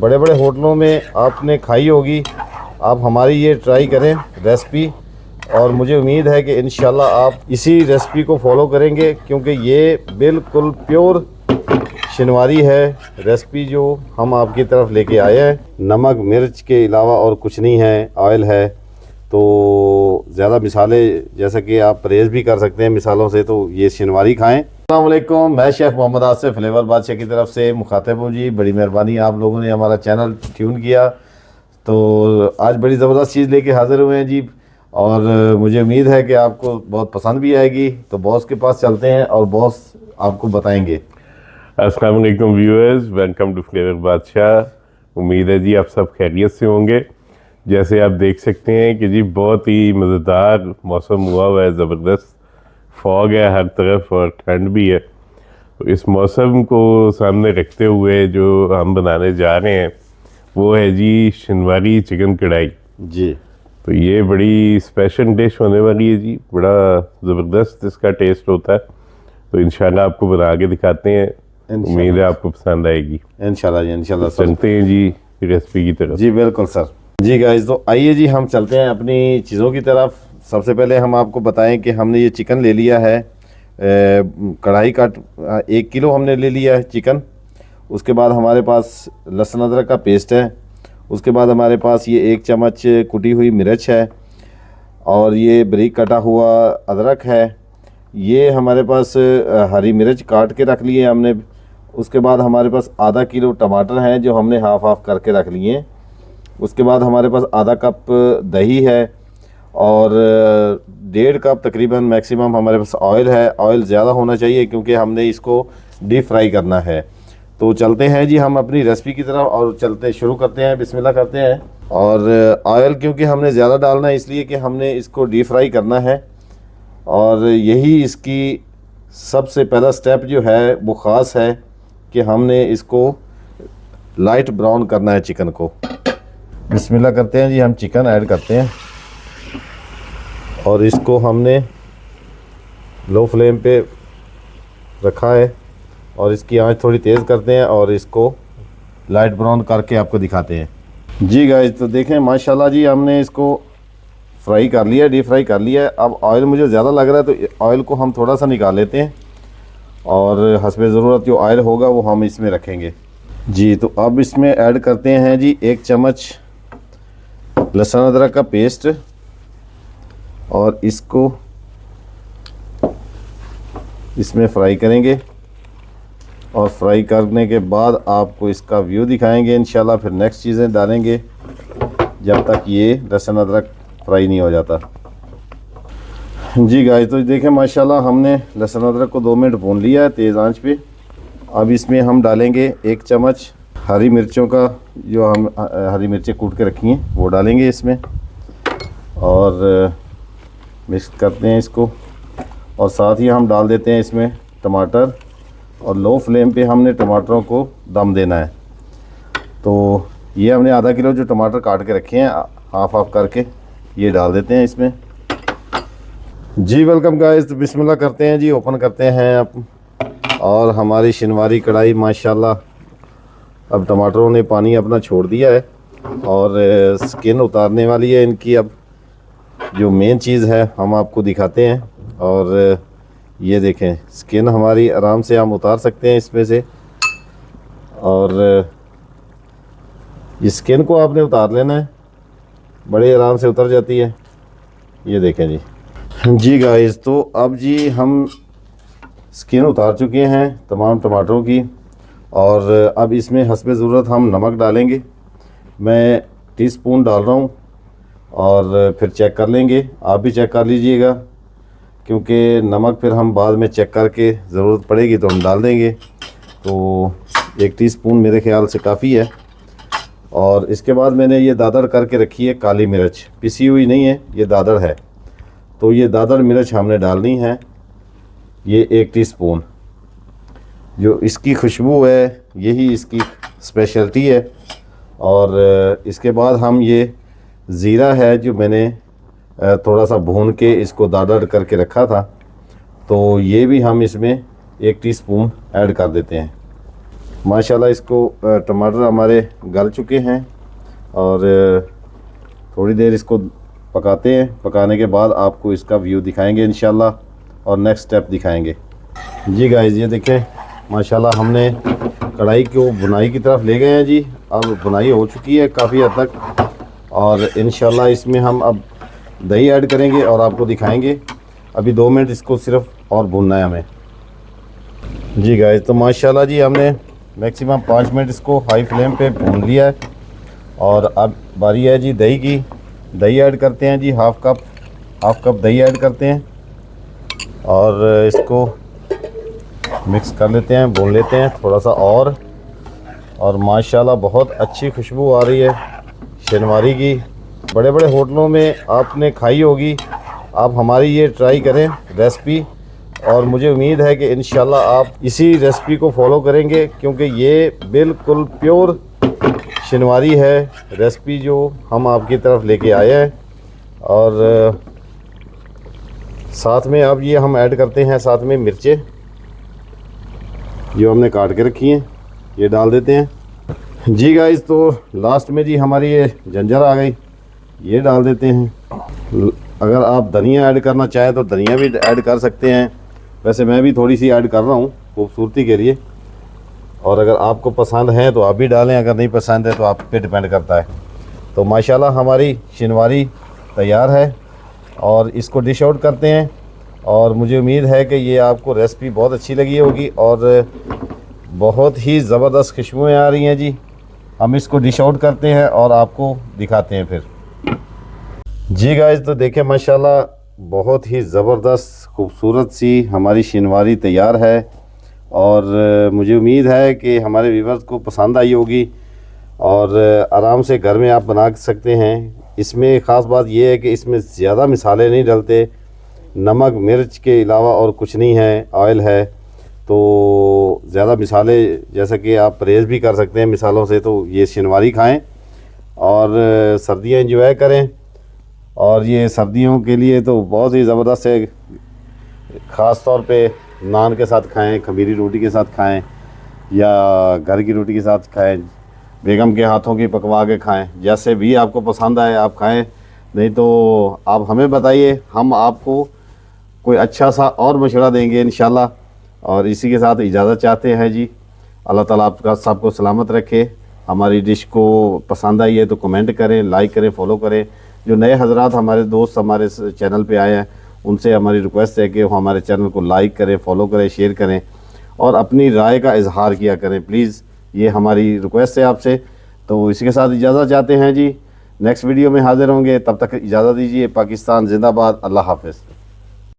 बड़े बड़े होटलों में आपने खाई होगी। आप हमारी ये ट्राई करें रेसिपी, और मुझे उम्मीद है कि इंशाल्लाह आप इसी रेसिपी को फॉलो करेंगे, क्योंकि ये बिल्कुल प्योर शिनवारी है रेसिपी जो हम आपकी तरफ लेके आए हैं। नमक मिर्च के अलावा और कुछ नहीं है, ऑयल है। तो ज़्यादा मिसालें, जैसा कि आप परहेज़ भी कर सकते हैं मिसालों से, तो ये शिनवारी खाएं। अस्सलाम वालेकुम, मैं शेफ़ मोहम्मद आसिफ फ्लेवर बादशाह की तरफ से मुखातिब हूँ जी। बड़ी मेहरबानी आप लोगों ने हमारा चैनल ट्यून किया। तो आज बड़ी ज़बरदस्त चीज़ लेके हाज़िर हुए हैं जी, और मुझे उम्मीद है कि आपको बहुत पसंद भी आएगी। तो बॉस के पास चलते हैं और बॉस आपको बताएंगे। अस्सलाम वालेकुम व्यूअर्स, वेलकम टू फ्लेवर बादशाह। उम्मीद है जी आप सब खैरियत से होंगे। जैसे आप देख सकते हैं कि जी बहुत ही मज़ेदार मौसम हुआ है, ज़बरदस्त फॉग है हर तरफ और ठंड भी है। तो इस मौसम को सामने रखते हुए जो हम बनाने जा रहे हैं वो है जी शिनवारी चिकन कढ़ाई जी। तो ये बड़ी स्पेशल डिश होने वाली है जी, बड़ा ज़बरदस्त इसका टेस्ट होता है। तो इंशाल्लाह आपको बना के दिखाते हैं, उम्मीद है आपको पसंद आएगी। इंशाल्लाह जी, इंशाल्लाह सर। चलते हैं जी रेसिपी की तरफ। जी बिल्कुल सर। जी गाइस, तो आइए जी हम चलते हैं अपनी चीज़ों की तरफ। सबसे पहले हम आपको बताएं कि हमने ये चिकन ले लिया है, कढ़ाई का 1 किलो हमने ले लिया है चिकन। उसके बाद हमारे पास लहसुन अदरक का पेस्ट है। उसके बाद हमारे पास ये 1 चम्मच कुटी हुई मिर्च है, और ये बारीक कटा हुआ अदरक है। ये हमारे पास हरी मिर्च काट के रख लिए हमने। उसके बाद हमारे पास आधा किलो टमाटर हैं जो हमने हाफ हाफ करके रख लिए हैं। उसके बाद हमारे पास आधा कप दही है, और 1.5 कप तकरीबन मैक्सिमम हमारे पास ऑयल है। ऑयल ज़्यादा होना चाहिए क्योंकि हमने इसको डीप फ्राई करना है। तो चलते हैं जी हम अपनी रेसिपी की तरफ, और चलते शुरू करते हैं, बिस्मिल्लाह करते हैं। और ऑयल क्योंकि हमने ज़्यादा डालना है इसलिए कि हमने इसको डीप फ्राई करना है, और यही इसकी सबसे पहला स्टेप जो है वो ख़ास है कि हमने इसको लाइट ब्राउन करना है चिकन को। बिस्मिल्लाह करते हैं जी, हम चिकन ऐड करते हैं, और इसको हमने लो फ्लेम पे रखा है, और इसकी आंच थोड़ी तेज़ करते हैं और इसको लाइट ब्राउन करके आपको दिखाते हैं। जी गाइस, तो देखें माशाल्लाह जी हमने इसको फ्राई कर लिया, डीप फ्राई कर लिया है। अब ऑयल मुझे ज़्यादा लग रहा है तो ऑयल को हम थोड़ा सा निकाल लेते हैं, और हस्बे ज़रूरत जो ऑयल होगा वो हम इसमें रखेंगे जी। तो अब इसमें ऐड करते हैं जी 1 चम्मच लहसुन अदरक का पेस्ट, और इसको इसमें फ्राई करेंगे, और फ्राई करने के बाद आपको इसका व्यू दिखाएंगे इंशाल्लाह। फिर नेक्स्ट चीज़ें डालेंगे जब तक ये लहसुन अदरक फ्राई नहीं हो जाता। जी गाइस, तो देखें माशाल्लाह हमने लहसुन अदरक को 2 मिनट भून लिया है तेज़ आंच पे। अब इसमें हम डालेंगे 1 चम्मच हरी मिर्चों का, जो हम हरी मिर्चें कूट के रखी हैं वो डालेंगे इसमें, और मिक्स करते हैं इसको। और साथ ही हम डाल देते हैं इसमें टमाटर, और लो फ्लेम पे हमने टमाटरों को दम देना है। तो ये हमने आधा किलो जो टमाटर काट के रखे हैं हाफ हाफ करके, ये डाल देते हैं इसमें जी। वेलकम गाइस, तो बिस्मिल्लाह करते हैं जी, ओपन करते हैं अब। और हमारी शिनवारी कढ़ाई माशाल्लाह अब टमाटरों ने पानी अपना छोड़ दिया है, और स्किन उतारने वाली है इनकी। अब जो मेन चीज़ है हम आपको दिखाते हैं, और ये देखें स्किन हमारी आराम से हम उतार सकते हैं इसमें से, और ये स्किन को आपने उतार लेना है, बड़े आराम से उतर जाती है। ये देखें जी। जी गाइस, तो अब जी हम स्किन उतार चुके हैं तमाम टमाटरों की, और अब इसमें हस्बे ज़रूरत हम नमक डालेंगे। मैं टीस्पून डाल रहा हूँ, और फिर चेक कर लेंगे, आप भी चेक कर लीजिएगा, क्योंकि नमक फिर हम बाद में चेक करके ज़रूरत पड़ेगी तो हम डाल देंगे। तो 1 टीस्पून मेरे ख़्याल से काफ़ी है। और इसके बाद मैंने ये दादड़ करके रखी है काली मिर्च, पिसी हुई नहीं है, ये दादड़ है। तो ये दादड़ मिर्च हमने डालनी है, ये 1 टीस्पून। जो इसकी खुशबू है यही इसकी स्पेशलिटी है। और इसके बाद हम ये ज़ीरा है जो मैंने थोड़ा सा भून के इसको दादड़ करके रखा था, तो ये भी हम इसमें 1 टीस्पून ऐड कर देते हैं। माशाल्लाह इसको टमाटर हमारे गल चुके हैं और थोड़ी देर इसको पकाते हैं। पकाने के बाद आपको इसका व्यू दिखाएंगे इंशाल्लाह और नेक्स्ट स्टेप दिखाएंगे। जी गाइस ये देखें माशाल्लाह हमने कढ़ाई को बुनाई की तरफ ले गए हैं जी। अब बुनाई हो चुकी है काफ़ी हद तक और इंशाल्लाह इसमें हम अब दही ऐड करेंगे और आपको दिखाएंगे। अभी 2 मिनट इसको सिर्फ और भूनना है हमें। जी गाइस तो माशाल्लाह जी हमने मैक्सिमम 5 मिनट इसको हाई फ्लेम पे भून लिया है और अब बारी है जी दही की। दही ऐड करते हैं जी, हाफ कप दही ऐड करते हैं और इसको मिक्स कर लेते हैं, भून लेते हैं थोड़ा सा और माशाल्लाह बहुत अच्छी खुशबू आ रही है शनिवारी की। बड़े बड़े होटलों में आपने खाई होगी, आप हमारी ये ट्राई करें रेसिपी और मुझे उम्मीद है कि इंशाल्लाह आप इसी रेसिपी को फॉलो करेंगे क्योंकि ये बिल्कुल प्योर शनिवारी है रेसिपी जो हम आपकी तरफ लेके आए हैं। और साथ में अब ये हम ऐड करते हैं साथ में मिर्चें जो हमने काट के रखी हैं, ये डाल देते हैं। जी गाइस तो लास्ट में जी हमारी ये जंजर आ गई, ये डाल देते हैं। अगर आप धनिया ऐड करना चाहें तो धनिया भी ऐड कर सकते हैं, वैसे मैं भी थोड़ी सी ऐड कर रहा हूँ खूबसूरती के लिए। और अगर आपको पसंद है तो आप भी डालें, अगर नहीं पसंद है तो आप पे डिपेंड करता है। तो माशाल्लाह हमारी शनिवारी तैयार है और इसको डिश आउट करते हैं और मुझे उम्मीद है कि ये आपको रेसिपी बहुत अच्छी लगी होगी और बहुत ही ज़बरदस्त खुशबुएँ आ रही हैं जी। हम इसको डिश आउट करते हैं और आपको दिखाते हैं फिर। जी गाइस तो देखें माशाल्लाह बहुत ही ज़बरदस्त खूबसूरत सी हमारी शनिवारी तैयार है और मुझे उम्मीद है कि हमारे व्यूवर्स को पसंद आई होगी और आराम से घर में आप बना सकते हैं। इसमें ख़ास बात यह है कि इसमें ज़्यादा मसाले नहीं डलते, नमक मिर्च के अलावा और कुछ नहीं है, ऑयल है। तो ज़्यादा मसाले जैसा कि आप परहेज़ भी कर सकते हैं मिसालों से, तो ये शनिवारी खाएं और सर्दियाँ एंजॉय करें। और ये सर्दियों के लिए तो बहुत ही ज़बरदस्त है, ख़ास तौर पे नान के साथ खाएं, खमीरी रोटी के साथ खाएं या घर की रोटी के साथ खाएं, बेगम के हाथों की पकवा के खाएं, जैसे भी आपको पसंद आए आप खाएं। नहीं तो आप हमें बताइए, हम आपको कोई अच्छा सा और मशवरा देंगे इंशाल्लाह। और इसी के साथ इजाज़त चाहते हैं जी। अल्लाह ताला आपका सबको सलामत रखे। हमारी डिश को पसंद आई है तो कमेंट करें, लाइक करें, फॉलो करें। जो नए हजरात हमारे दोस्त हमारे चैनल पे आए हैं उनसे हमारी रिक्वेस्ट है कि वो हमारे चैनल को लाइक करें, फॉलो करें, शेयर करें और अपनी राय का इजहार किया करें प्लीज़। ये हमारी रिक्वेस्ट है आपसे। तो इसी के साथ इजाज़त चाहते हैं जी। नेक्स्ट वीडियो में हाजिर होंगे, तब तक इजाज़त दीजिए। पाकिस्तान जिंदाबाद। अल्लाह हाफ़िज़।